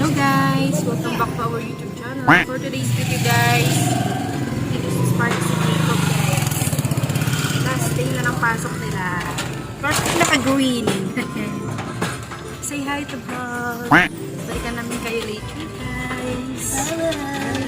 Hello guys! Welcome back to our YouTube channel. For today's video guys, this is Sparky si Jacob guys. Last day na ng pasok nila. First day naka-green. Say hi to vlog. Balikan namin kayo later guys. Bye!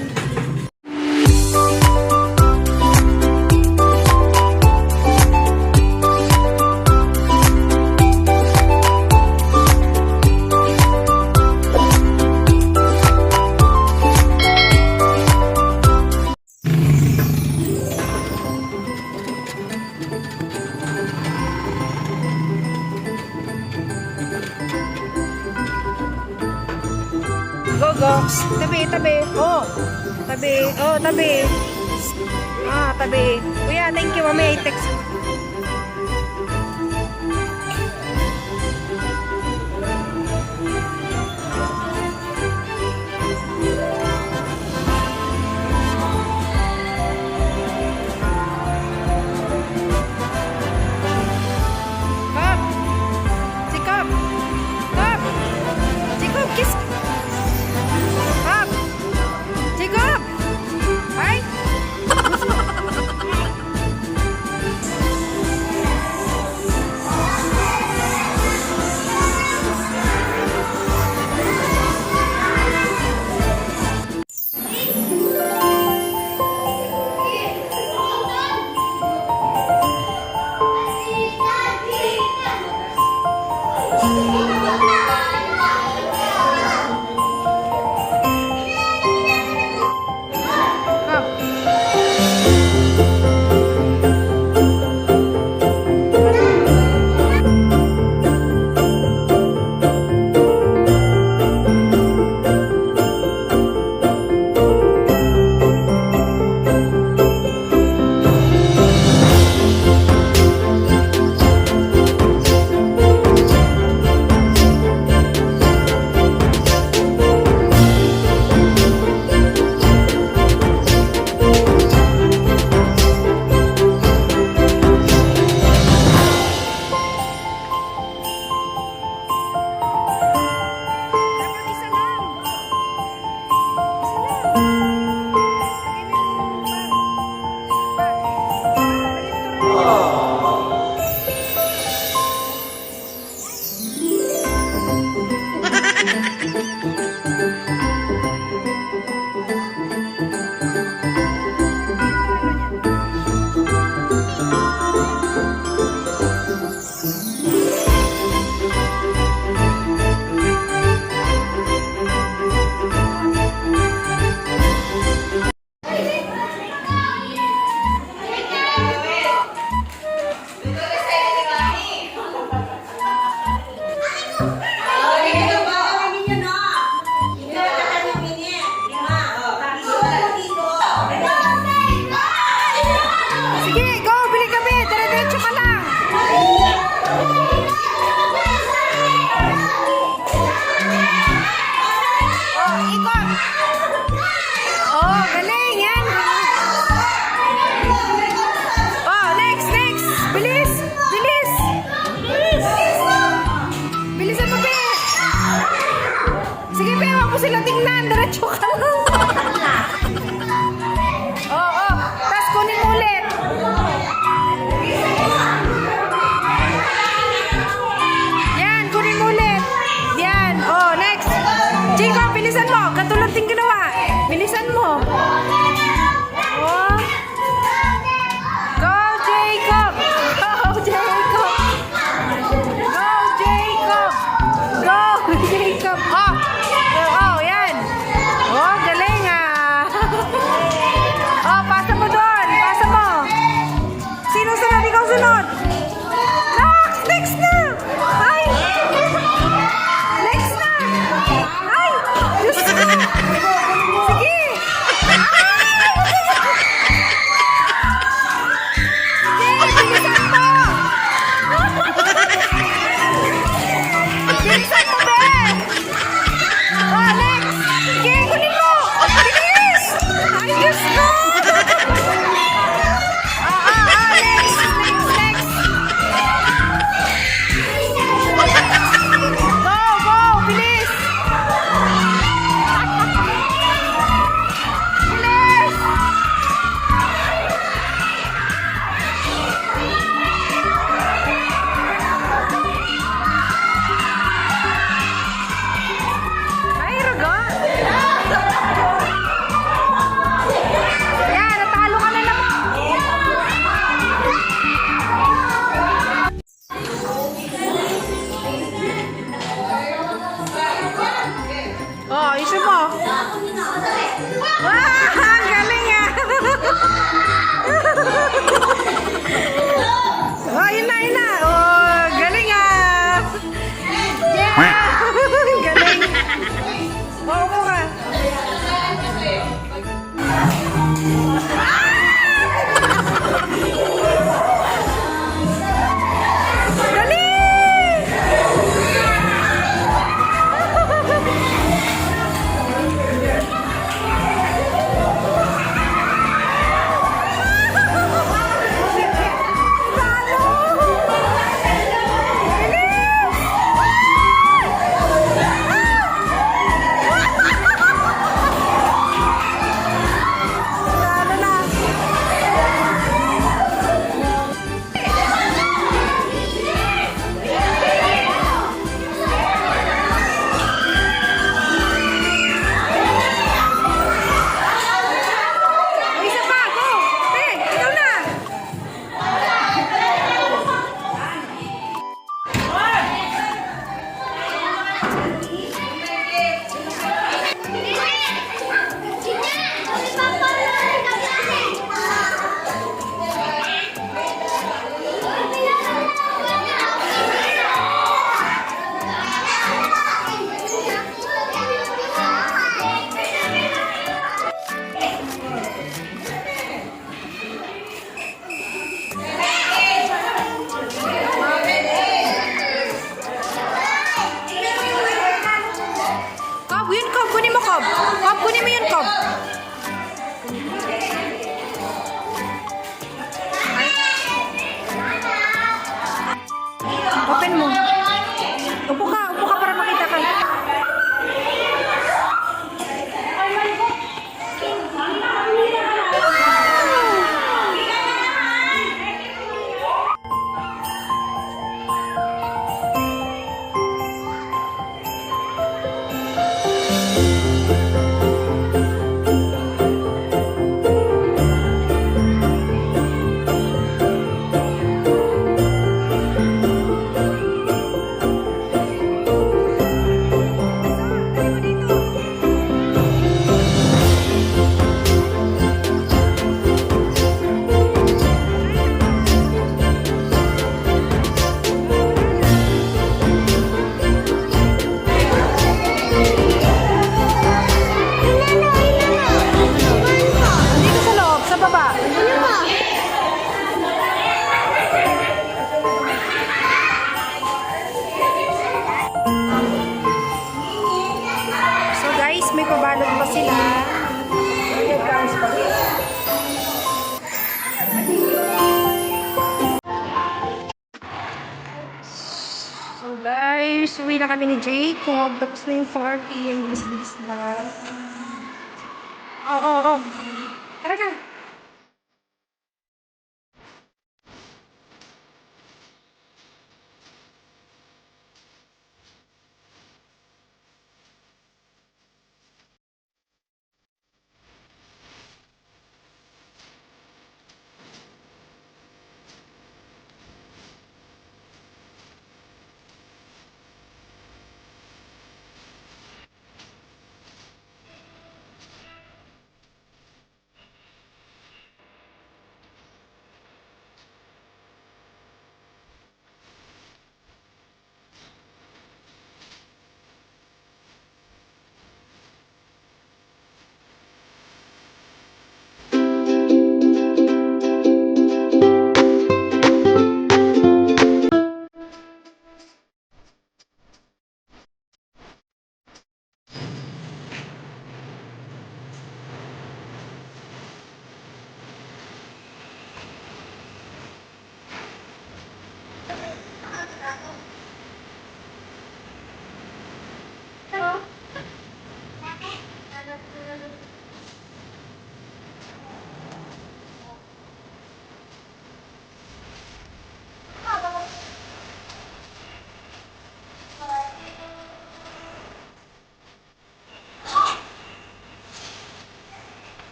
Go, go. Tabi, tabi. Oh. Tabi. Oh, tabi. Ah, tabi. Kuya, thank you. Mamaya i-text. Kap. Si Kap. Kap. Si Kap, kiss. Jacob! Hi! Sila tingnan, diretso ka lang. Oo, tapos kunin mo ulit. Yan, kunin mo ulit. Yan, oh, next. Chico, bilisan mo. Katulad din ginawa. Bilisan mo. Oh. Go, Jacob. Go, Jacob. Go, Jacob. Go, Jacob. Oh. Oh, yan. Oh, galing ah. Oh, isa mo. Wah, ang galing ah. Oh, yun na, yun na. Oh, galing ah. Yeah. Galing. Oh, upo ka. Kob, yun Kob. Kunin mo Kob. Kob, kunin mo yun Kob. Open mo. Upo ka para makita ka. Dito sa loob, sa baba. So guys, may pabalot pa sila. So guys, uwi na kami ni Jake. Kung tapos na yung party, yung bilis-bilis na. Oo. Tara ka.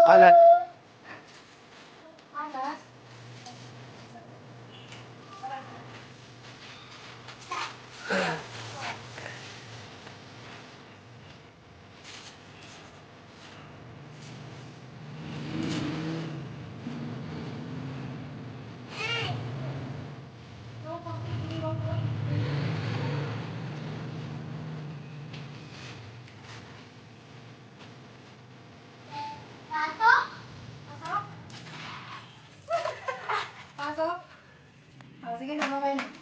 Alat. Pasok? Oh, sige, sama kayo.